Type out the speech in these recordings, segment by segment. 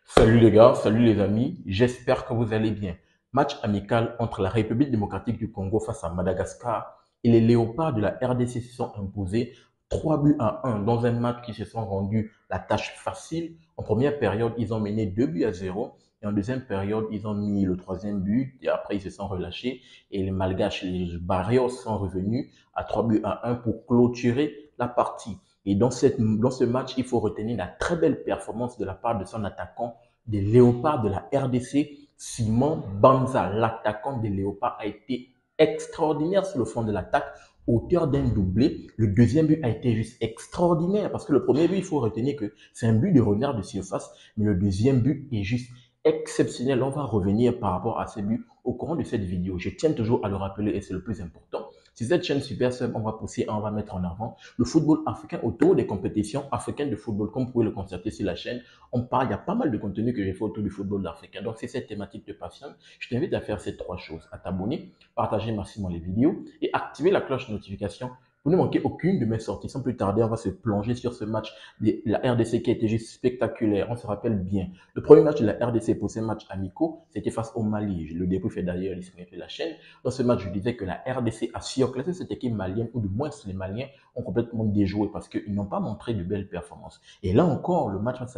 Salut les gars, salut les amis, j'espère que vous allez bien. Match amical entre la République démocratique du Congo face à Madagascar et les Léopards de la RDC se sont imposés 3 buts à 1 dans un match qui se sont rendus la tâche facile. En première période, ils ont mené 2 buts à 0 et en deuxième période, ils ont mis le troisième but et après ils se sont relâchés et les Malgaches, les Barrios sont revenus à 3 buts à 1 pour clôturer la partie. Et dans ce match, il faut retenir la très belle performance de la part de son attaquant des Léopards de la RDC, Simon Banza. L'attaquant des Léopards a été extraordinaire sur le fond de l'attaque, auteur d'un doublé. Le deuxième but a été juste extraordinaire parce que le premier but, il faut retenir que c'est un but de renard de surface, mais le deuxième but est juste exceptionnel. On va revenir par rapport à ces buts au courant de cette vidéo. Je tiens toujours à le rappeler et c'est le plus important. Si cette chaîne Super Sub, on va pousser, on va mettre en avant le football africain autour des compétitions africaines de football. Comme vous pouvez le constater sur la chaîne, on parle, il y a pas mal de contenu que j'ai fait autour du football africain. Donc, si cette thématique te passionne, je t'invite à faire ces trois choses. À t'abonner, partager massivement les vidéos et activer la cloche de notification pour ne manquer aucune de mes sorties. Sans plus tarder, on va se plonger sur ce match de la RDC qui a été juste spectaculaire. On se rappelle bien. Le premier match de la RDC pour ces matchs amicaux, c'était face au Mali. Le débrief est d'ailleurs disponible sur la chaîne. Dans ce match, je disais que la RDC a surclassé cette équipe malienne, ou du moins les Maliens ont complètement déjoué parce qu'ils n'ont pas montré de belles performances. Et là encore, le match face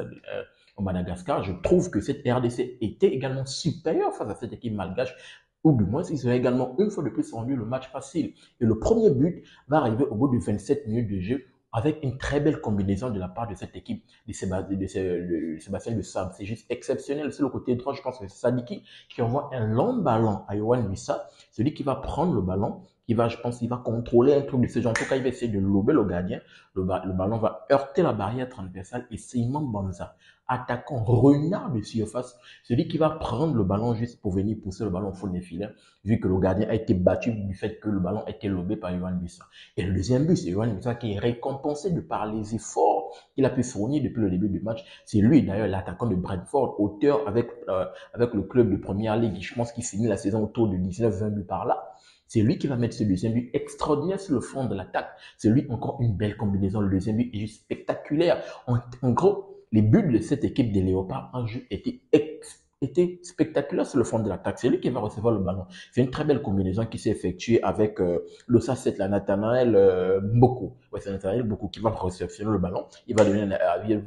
au Madagascar, je trouve que cette RDC était également supérieure face à cette équipe malgache, ou du moins, ils ont également une fois de plus rendu le match facile. Et le premier but va arriver au bout de 27 minutes de jeu avec une très belle combinaison de la part de cette équipe de Sébastien de Sable. C'est juste exceptionnel. C'est le côté droit, je pense que c'est Sadiki qui envoie un long ballon à Yohan Wissa, celui qui va prendre le ballon, je pense, il va contrôler un truc de ce genre. En tout cas, il va essayer de lober le gardien. Le ballon va heurter la barrière transversale et Simon Banza, attaquant renard de surface, celui qui va prendre le ballon juste pour venir pousser le ballon au fond des filets, vu que le gardien a été battu du fait que le ballon a été lobé par Yohan Wissa. Et le deuxième but, c'est Yohan Wissa qui est récompensé de par les efforts qu'il a pu fournir depuis le début du match. C'est lui, d'ailleurs, l'attaquant de Brentford, auteur avec le club de première ligue. Je pense qu'il finit la saison autour de 19-20 buts par là. C'est lui qui va mettre ce deuxième but extraordinaire sur le fond de l'attaque. C'est lui, encore une belle combinaison. Le deuxième but est juste spectaculaire. En gros, les buts de cette équipe des Léopards en jeu étaient spectaculaires sur le fond de l'attaque. C'est lui qui va recevoir le ballon. C'est une très belle combinaison qui s'est effectuée avec Losa Set, la Nathanaël Mboko. Ouais, c'est Nathanaël Mboko qui va réceptionner le ballon. Il va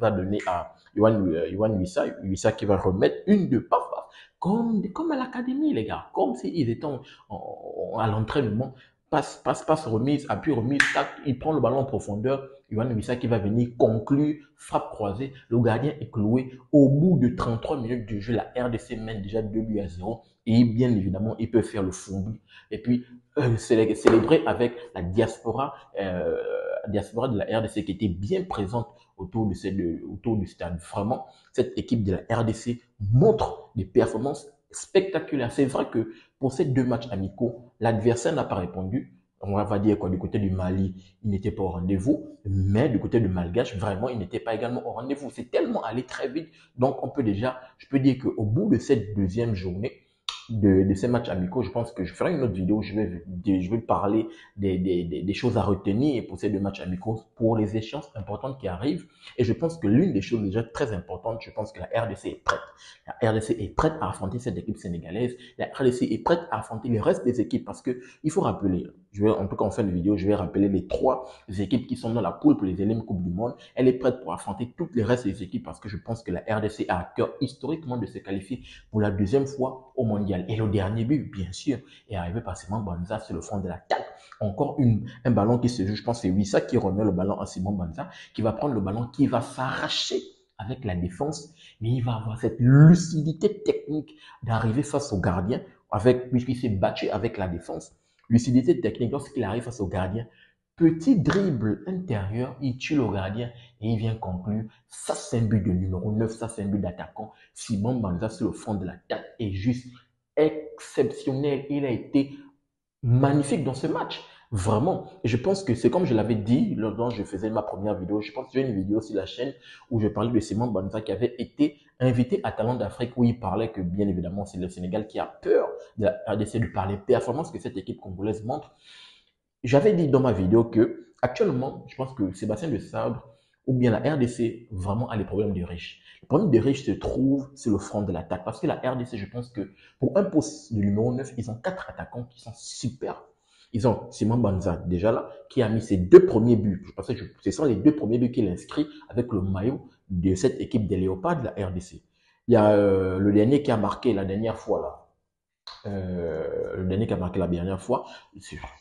donner à Yohan Wissa, Wissa qui va remettre une de paf, paf, comme à l'académie, les gars. Comme s'ils étaient à l'entraînement. Passe, remise, appui, remise, tac, il prend le ballon en profondeur. Yohan Wissa qui va venir conclure, frappe croisée. Le gardien est cloué. Au bout de 33 minutes de jeu, la RDC mène déjà 2 buts à 0. Et bien évidemment, il peut faire le fond. Et puis, célébrer avec la diaspora de la RDC qui était bien présente autour du stade. Vraiment, cette équipe de la RDC montre des performances spectaculaires. C'est vrai que pour ces deux matchs amicaux, l'adversaire n'a pas répondu. On va dire quoi, du côté du Mali, il n'était pas au rendez-vous, mais du côté du Malgache, vraiment, il n'était pas également au rendez-vous. C'est tellement allé très vite. Donc, je peux dire qu'au bout de cette deuxième journée, de ces matchs amicaux, je pense que je ferai une autre vidéo où je vais parler des choses à retenir pour ces deux matchs amicaux, pour les échéances importantes qui arrivent. Et je pense que l'une des choses déjà très importantes, je pense que la RDC est prête. La RDC est prête à affronter cette équipe sénégalaise. La RDC est prête à affronter le reste des équipes parce que il faut rappeler, en tout cas en fin de vidéo, je vais rappeler les trois équipes qui sont dans la poule pour les éliminatoires Coupe du Monde. Elle est prête pour affronter toutes les restes des équipes parce que je pense que la RDC a à cœur historiquement de se qualifier pour la deuxième fois au mondial. Et le dernier but, bien sûr, est arrivé par Simon Banza sur le fond de l'attaque. Encore un ballon qui se joue, je pense que c'est Wissa qui remet le ballon à Simon Banza, qui va prendre le ballon, qui va s'arracher avec la défense, mais il va avoir cette lucidité technique d'arriver face au gardien, puisqu'il s'est battu avec la défense. Lucidité technique, lorsqu'il arrive face au gardien, petit dribble intérieur, il tue le gardien et il vient conclure. Ça, c'est un but de numéro 9, ça, c'est un but d'attaquant. Simon Banza sur le fond de l'attaque est juste exceptionnel. Il a été magnifique dans ce match. Vraiment. Et je pense que c'est comme je l'avais dit lorsque je faisais ma première vidéo. Je pense que j'ai une vidéo sur la chaîne où je parlais de Simon Banza qui avait été invité à Talent d'Afrique où il parlait que bien évidemment c'est le Sénégal qui a peur d'essayer de parler performance que cette équipe congolaise montre. J'avais dit dans ma vidéo que actuellement, je pense que Sébastien de Sabre ou bien la RDC vraiment a les problèmes de riches. Le problème de riches se trouve sur le front de l'attaque. Parce que la RDC, je pense que pour un poste de numéro 9, ils ont 4 attaquants qui sont super. Ils ont Simon Banza, déjà là, qui a mis ses 2 premiers buts. Parce que ce sont les 2 premiers buts qu'il inscrit avec le maillot de cette équipe des Léopards de la RDC. Il y a le dernier qui a marqué la dernière fois là. Le dernier qui a marqué la dernière fois,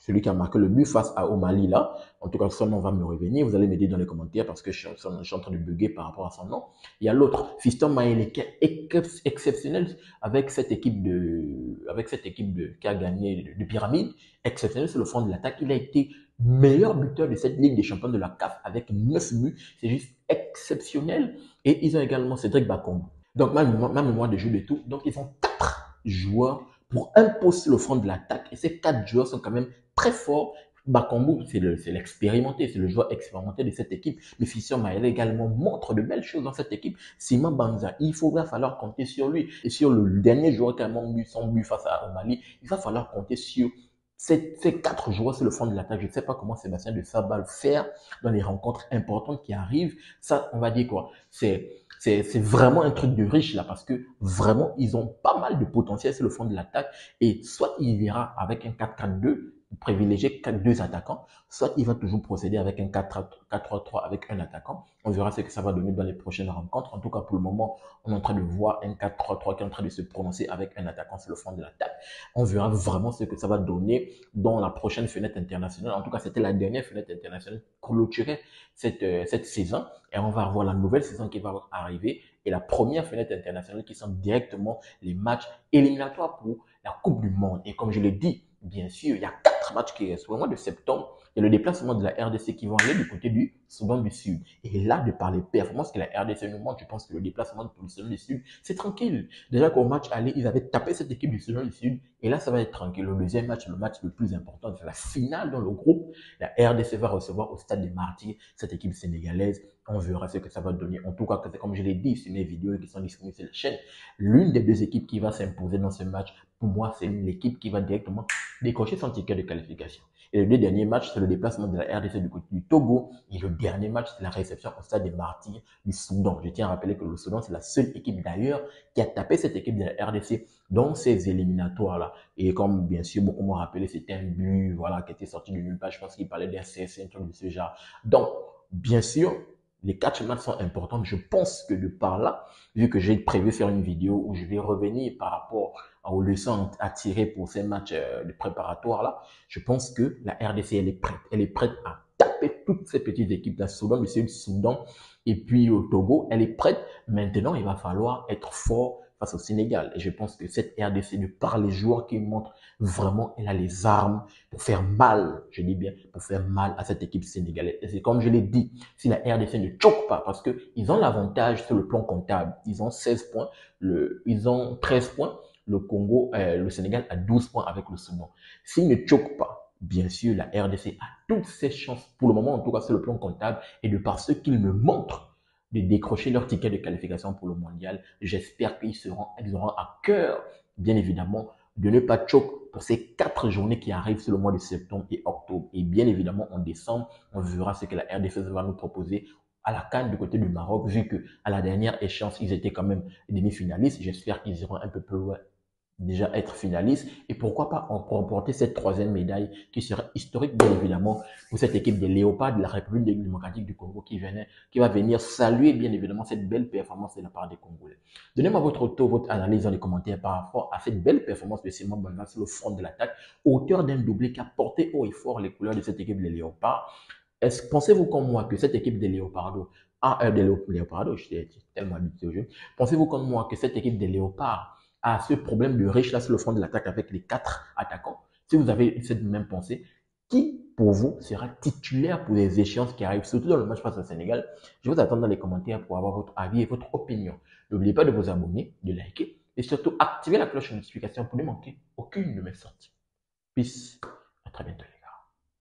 celui qui a marqué le but face à Mali là. En tout cas, son nom va me revenir. Vous allez m'aider dans les commentaires parce que je suis en train de bugger par rapport à son nom. Il y a l'autre, Fiston Maël, qui est exceptionnel avec cette équipe qui a gagné de Pyramide. Exceptionnel sur le front de l'attaque. Il a été meilleur buteur de cette Ligue des Champions de la CAF avec 9 buts. C'est juste exceptionnel. Et ils ont également Cédric Bakombo. Donc, ma mémoire de jeu de tout. Donc, ils ont 4 joueurs pour imposer le front de l'attaque. Et ces 4 joueurs sont quand même très forts. Bakambu, c'est l'expérimenté, c'est le joueur expérimenté de cette équipe. Mais Fission Maël également montre de belles choses dans cette équipe. Simon Banza, il va falloir compter sur lui. Et sur le dernier joueur qui a mis son but face à Mali, il va falloir compter sur ces 4 joueurs sur le front de l'attaque. Je ne sais pas comment Sébastien de Sabre va le faire dans les rencontres importantes qui arrivent. Ça, on va dire quoi? C'est vraiment un truc de riche là parce que vraiment, ils ont pas mal de potentiel sur le front de l'attaque et soit il ira avec un 4-4-2, privilégier 2 attaquants, soit il va toujours procéder avec un 4-3-3 avec un attaquant. On verra ce que ça va donner dans les prochaines rencontres. En tout cas, pour le moment, on est en train de voir un 4-3-3 qui est en train de se prononcer avec un attaquant sur le front de l'attaque. On verra vraiment ce que ça va donner dans la prochaine fenêtre internationale. En tout cas, c'était la dernière fenêtre internationale clôturée cette saison. Et on va avoir la nouvelle saison qui va arriver et la première fenêtre internationale qui sont directement les matchs éliminatoires pour la Coupe du Monde. Et comme je l'ai dit, bien sûr, il y a 4 matchs qui restent. Au mois de septembre, il y a le déplacement de la RDC qui vont aller du côté du Soudan du Sud. Et là, de par les performances que la RDC nous montre, je pense que le déplacement du Soudan du Sud, c'est tranquille. Déjà qu'au match aller, ils avaient tapé cette équipe du Soudan du Sud. Et là, ça va être tranquille. Le deuxième match, le match le plus important, c'est la finale dans le groupe. La RDC va recevoir au Stade des Martyrs cette équipe sénégalaise. On verra ce que ça va donner. En tout cas, comme je l'ai dit sur mes vidéos qui sont disponibles sur la chaîne, l'une des 2 équipes qui va s'imposer dans ce match, pour moi, c'est l'équipe qui va directement décrocher son ticket de qualification. Et les 2 derniers matchs, c'est le déplacement de la RDC du côté du Togo. Et le dernier match, c'est la réception au Stade des Martyrs du Soudan. Je tiens à rappeler que le Soudan, c'est la seule équipe d'ailleurs qui a tapé cette équipe de la RDC dans ces éliminatoires-là. Et comme bien sûr, beaucoup m'ont rappelé, c'était un but voilà, qui était sorti de nulle part. Je pense qu'il parlait d'un CSC, un truc de ce genre. Donc, bien sûr, les 4 matchs sont importants, mais je pense que de par là, vu que j'ai prévu faire une vidéo où je vais revenir par rapport aux leçons à tirer pour ces matchs de préparatoire là, je pense que la RDC, elle est prête. Elle est prête à taper toutes ces petites équipes de Soudan, du Soudan, et puis au Togo, elle est prête. Maintenant, il va falloir être fort face au Sénégal. Et je pense que cette RDC, de par les joueurs qui montrent, vraiment, elle a les armes pour faire mal, je dis bien, pour faire mal à cette équipe sénégalaise. Et c'est comme je l'ai dit, si la RDC ne choque pas, parce qu'ils ont l'avantage sur le plan comptable, ils ont 16 points, ils ont 13 points, le Congo, le Sénégal a 12 points avec le Soudan. S'ils ne choquent pas, bien sûr, la RDC a toutes ses chances, pour le moment, en tout cas sur le plan comptable, et de par ce qu'ils me montrent, de décrocher leur ticket de qualification pour le mondial. J'espère ils auront à cœur, bien évidemment, de ne pas choquer pour ces 4 journées qui arrivent sur le mois de septembre et octobre. Et bien évidemment, en décembre, on verra ce que la RDC va nous proposer à la CAN du côté du Maroc, vu que à la dernière échéance, ils étaient quand même demi-finalistes. J'espère qu'ils iront un peu plus loin, déjà être finaliste et pourquoi pas remporter cette 3e médaille qui sera historique bien évidemment pour cette équipe des Léopards de la République démocratique du Congo qui va venir saluer bien évidemment cette belle performance de la part des Congolais. Donnez-moi votre retour, votre analyse dans les commentaires par rapport à cette belle performance de Simon Banza sur le front de l'attaque, auteur d'un doublé qui a porté haut et fort les couleurs de cette équipe des Léopards. Pensez-vous comme moi que cette équipe des Léopards, j'étais tellement habitué au jeu, pensez-vous comme moi que cette équipe des Léopards à ce problème de riche là sur le front de l'attaque avec les 4 attaquants? Si vous avez cette même pensée, qui pour vous sera titulaire pour les échéances qui arrivent, surtout dans le match face au Sénégal? Je vous attends dans les commentaires pour avoir votre avis et votre opinion. N'oubliez pas de vous abonner, de liker et surtout activer la cloche de notification pour ne manquer aucune de mes sorties. Peace, à très bientôt.